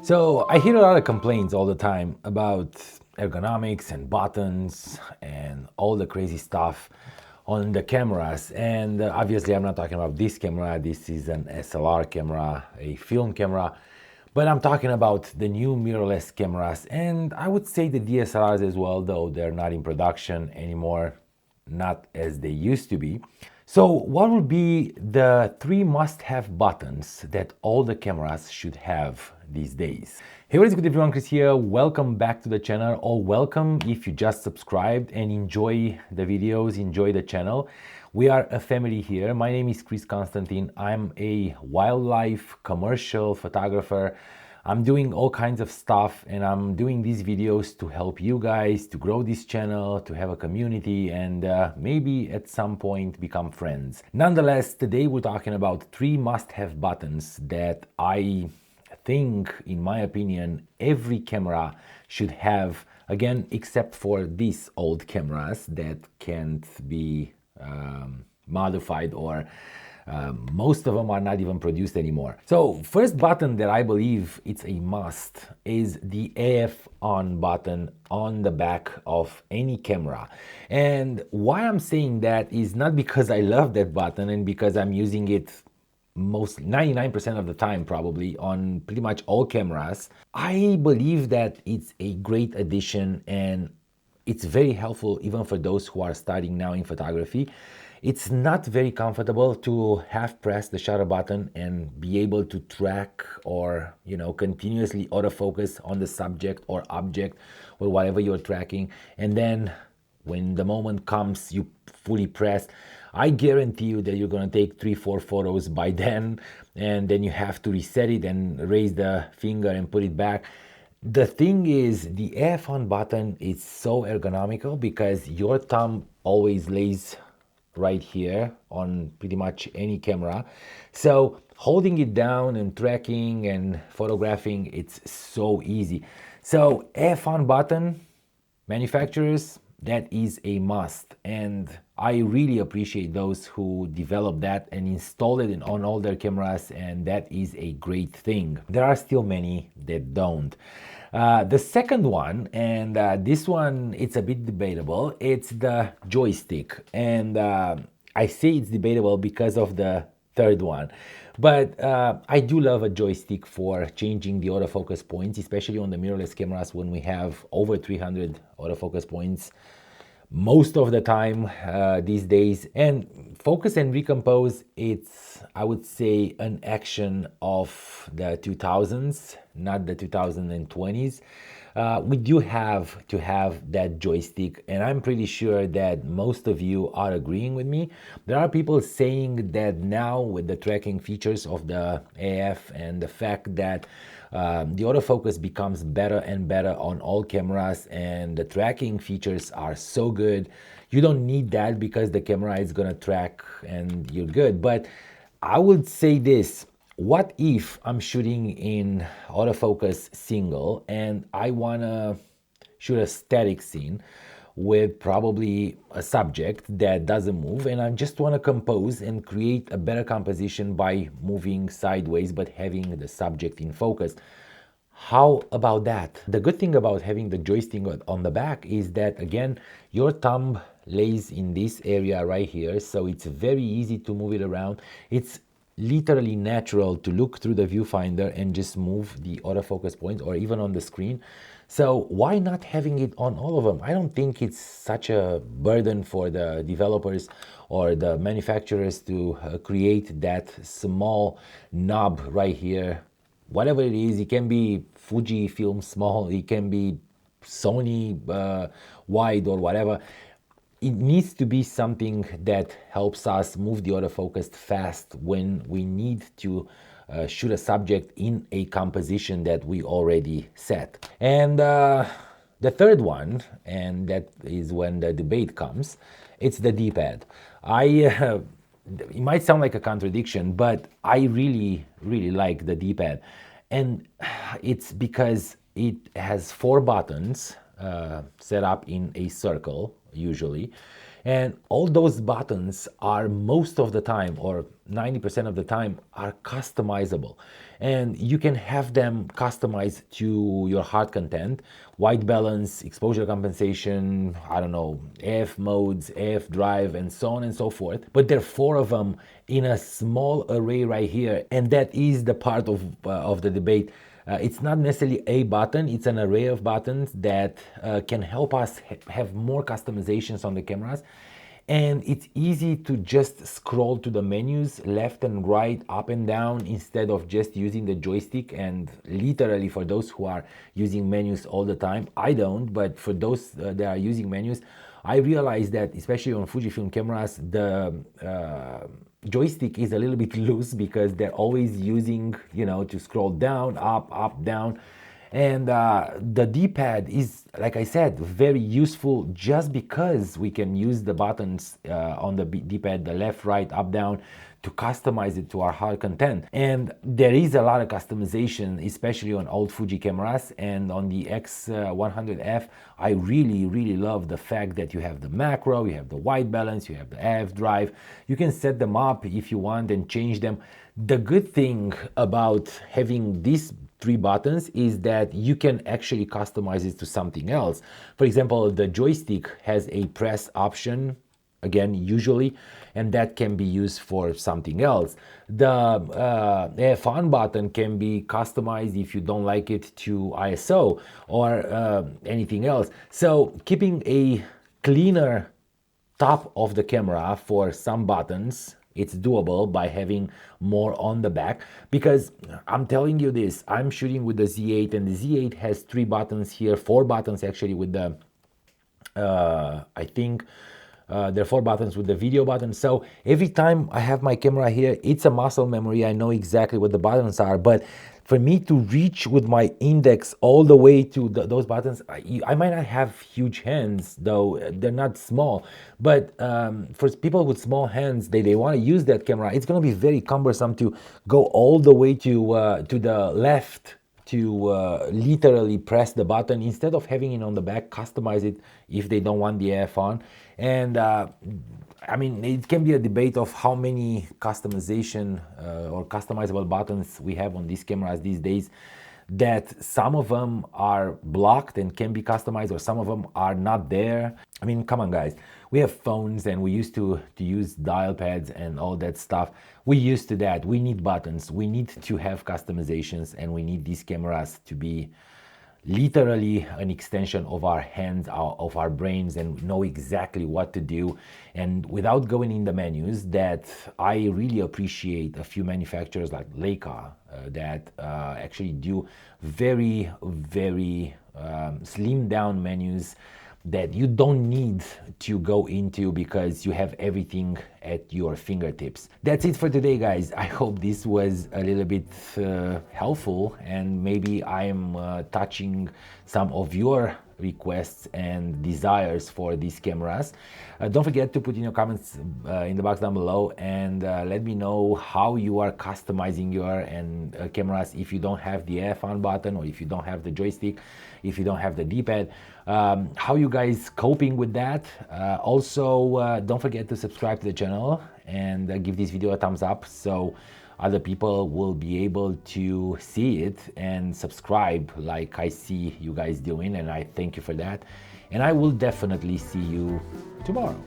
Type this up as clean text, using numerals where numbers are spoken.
So I hear a lot of complaints all the time about ergonomics and buttons and all the crazy stuff on the cameras. And obviously I'm not talking about this camera. This is an SLR camera, a film camera. But I'm talking about the new mirrorless cameras, and I would say the DSLRs as well, though they're not in production anymore, not as they used to be. So what would be the 3 must-have buttons that all the cameras should have these days? Hey, what is good everyone, Chris here. Welcome back to the channel, or welcome if you just subscribed and enjoy the videos, enjoy the channel. We are a family here. My name is Chris Constantine. I'm a wildlife commercial photographer. I'm doing all kinds of stuff, and I'm doing these videos to help you guys to grow this channel, to have a community, and maybe at some point become friends. Nonetheless, today we're talking about 3 must-have buttons that I think, in my opinion, every camera should have, again, except for these old cameras that can't be modified, or most of them are not even produced anymore. So first button that I believe it's a must is the AF on button on the back of any camera. And why I'm saying that is not because I love that button and because I'm using it most 99% of the time probably on pretty much all cameras. I believe that it's a great addition, and it's very helpful even for those who are starting now in photography. It's not very comfortable to have pressed the shutter button and be able to track or, continuously autofocus on the subject or object or whatever you're tracking. And then when the moment comes, you fully press. I guarantee you that you're going to take 3-4 photos by then, and then you have to reset it and raise the finger and put it back. The thing is, the F on button is so ergonomical because your thumb always lays right here on pretty much any camera. So holding it down and tracking and photographing, it's so easy. So F on button, manufacturers, that is a must, and I really appreciate those who developed that and installed it on all their cameras, and that is a great thing. There are still many that don't. The second one, and this one, it's a bit debatable, it's the joystick. And I say it's debatable because of the third one. But I do love a joystick for changing the autofocus points, especially on the mirrorless cameras when we have over 300 autofocus points most of the time these days. And focus and recompose, it's, I would say, an action of the 2000s, not the 2020s. We do have to have that joystick, and I'm pretty sure that most of you are agreeing with me. There are people saying that now with the tracking features of the AF and the fact that the autofocus becomes better and better on all cameras, and the tracking features are so good, you don't need that because the camera is gonna track and you're good. But I would say this: what if I'm shooting in autofocus single and I wanna shoot a static scene with probably a subject that doesn't move, and I just want to compose and create a better composition by moving sideways but having the subject in focus? How about that? The good thing about having the joystick on the back is that, again, your thumb lays in this area right here, so it's very easy to move it around. It's literally natural to look through the viewfinder and just move the autofocus point, or even on the screen. So why not having it on all of them? I don't think it's such a burden for the developers or the manufacturers to create that small knob right here. Whatever it is, it can be Fujifilm small, it can be Sony wide or whatever. It needs to be something that helps us move the autofocus fast when we need to shoot a subject in a composition that we already set. And the third one, and that is when the debate comes, it's the D-pad. It might sound like a contradiction, but I really, really like the D-pad. And it's because it has 4 buttons set up in a circle, usually. And all those buttons are most of the time, or 90% of the time, are customizable. And you can have them customized to your hard content, white balance, exposure compensation, I don't know, AF modes, AF drive, and so on and so forth. But there are 4 of them in a small array right here. And that is the part of the debate. It's not necessarily a button, it's an array of buttons that can help us have more customizations on the cameras. And it's easy to just scroll to the menus left and right, up and down, instead of just using the joystick. And literally, for those who are using menus all the time, I don't, but for those that are using menus, I realize that especially on Fujifilm cameras, the joystick is a little bit loose because they're always using, to scroll down, up, down. And the D-pad is, like I said, very useful just because we can use the buttons on the D-pad, the left, right, up, down, to customize it to our hard content. And there is a lot of customization, especially on old Fuji cameras. And on the X100F, I really, really love the fact that you have the macro, you have the white balance, you have the AF drive. You can set them up if you want and change them. The good thing about having these 3 buttons is that you can actually customize it to something else. For example, the joystick has a press option, again, usually, and that can be used for something else. The AF on button can be customized if you don't like it to ISO or anything else. So keeping a cleaner top of the camera for some buttons, it's doable by having more on the back, because I'm telling you this, I'm shooting with the Z8, and the Z8 has 3 buttons here, 4 buttons actually with the I think there are 4 buttons with the video button. So every time I have my camera here, it's a muscle memory. I know exactly what the buttons are, but for me to reach with my index all the way to those buttons, I might not have huge hands, though they're not small, but for people with small hands, they want to use that camera, it's going to be very cumbersome to go all the way to the left to literally press the button. Instead of having it on the back, customize it if they don't want the AF on. And I mean, it can be a debate of how many customization or customizable buttons we have on these cameras these days, that some of them are blocked and can be customized, or some of them are not there. I mean, come on guys, we have phones and we used to use dial pads and all that stuff. We used to that. We need buttons, we need to have customizations, and we need these cameras to be literally an extension of our hands, of our brains, and know exactly what to do. And without going in the menus, that I really appreciate a few manufacturers like Leica that actually do very, very slimmed down menus that you don't need to go into because you have everything at your fingertips. That's it for today, guys. I hope this was a little bit helpful, and maybe I'm touching some of your requests and desires for these cameras. Don't forget to put in your comments in the box down below, and let me know how you are customizing your cameras if you don't have the AF on button, or if you don't have the joystick, if you don't have the D-pad. How you guys coping with that? Also, don't forget to subscribe to the channel and give this video a thumbs up so other people will be able to see it and subscribe like I see you guys doing, and I thank you for that. And I will definitely see you tomorrow.